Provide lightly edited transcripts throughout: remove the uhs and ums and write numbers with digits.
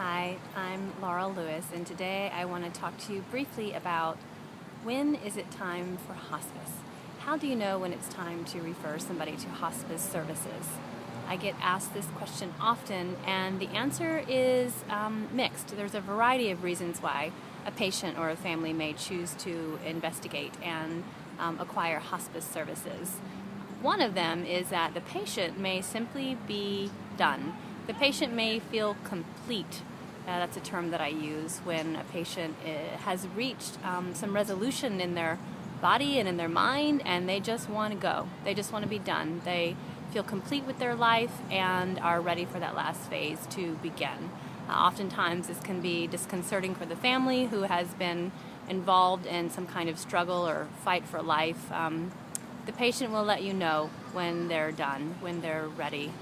Hi, I'm Laurel Lewis, and today I want to talk to you briefly about when is it time for hospice? How do you know when it's time to refer somebody to hospice services? I get asked this question often, and the answer is mixed. There's a variety of reasons why a patient or a family may choose to investigate and acquire hospice services. One of them is that the patient may simply be done. The patient may feel complete. That's a term that I use when a patient has reached some resolution in their body and in their mind, and they just want to go. They just want to be done. They feel complete with their life and are ready for that last phase to begin. Oftentimes this can be disconcerting for the family who has been involved in some kind of struggle or fight for life. The patient will let you know when they're done, when they're ready.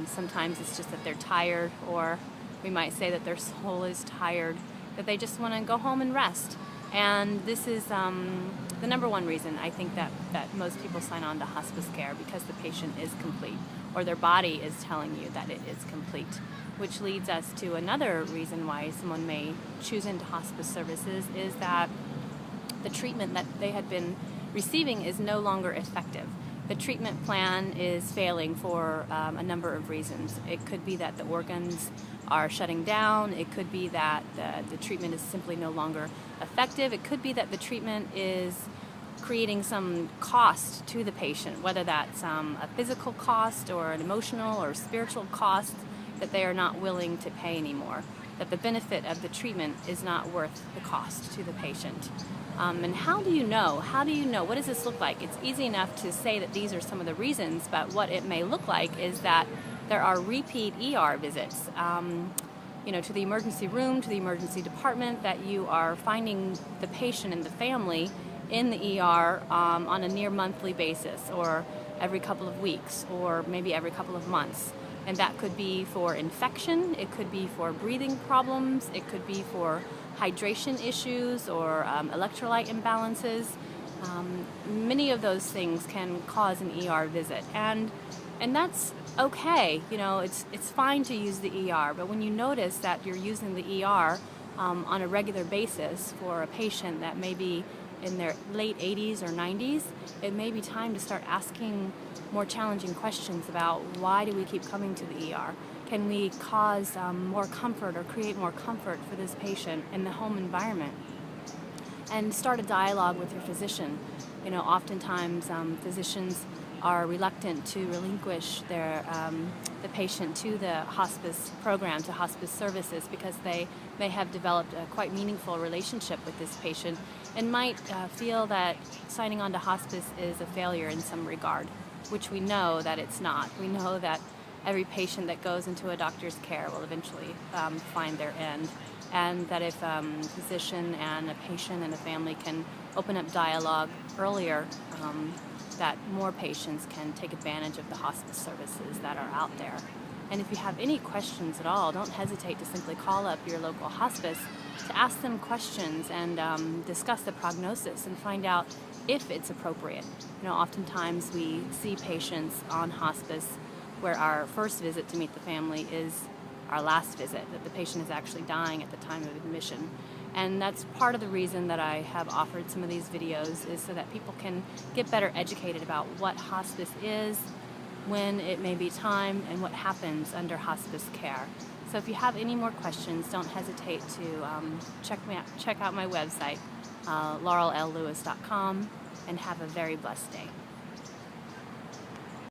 Sometimes it's just that they're tired, or we might say that their soul is tired, that they just want to go home and rest. And this is the number one reason I think that most people sign on to hospice care, because the patient is complete, or their body is telling you that it is complete. Which leads us to another reason why someone may choose into hospice services, is that the treatment that they had been receiving is no longer effective. The treatment plan is failing for a number of reasons. It could be that the organs are shutting down. It could be that the treatment is simply no longer effective. It could be that the treatment is creating some cost to the patient, whether that's a physical cost or an emotional or spiritual cost that they are not willing to pay anymore, that the benefit of the treatment is not worth the cost to the patient. And how do you know? How do you know? What does this look like? It's easy enough to say that these are some of the reasons, but what it may look like is that there are repeat ER visits, to the emergency room, to the emergency department, that you are finding the patient and the family in the ER on a near monthly basis, or every couple of weeks, or maybe every couple of months. And that could be for infection, it could be for breathing problems, it could be for hydration issues or electrolyte imbalances. Many of those things can cause an ER visit, and that's okay. It's fine to use the ER, but when you notice that you're using the ER on a regular basis for a patient that may be in their late 80s or 90s, it may be time to start asking more challenging questions about why do we keep coming to the ER? Can we cause more comfort or create more comfort for this patient in the home environment? And start a dialogue with your physician. Oftentimes physicians are reluctant to relinquish the patient to the hospice program, to hospice services, because they may have developed a quite meaningful relationship with this patient and might feel that signing on to hospice is a failure in some regard, which we know that it's not. We know that every patient that goes into a doctor's care will eventually find their end, and that if a physician and a patient and a family can open up dialogue earlier, that more patients can take advantage of the hospice services that are out there. And if you have any questions at all, don't hesitate to simply call up your local hospice to ask them questions and discuss the prognosis and find out if it's appropriate. Oftentimes we see patients on hospice where our first visit to meet the family is our last visit, that the patient is actually dying at the time of admission. And that's part of the reason that I have offered some of these videos, is so that people can get better educated about what hospice is, when it may be time, and what happens under hospice care. So if you have any more questions, don't hesitate to check out my website, laurellewis.com, and have a very blessed day.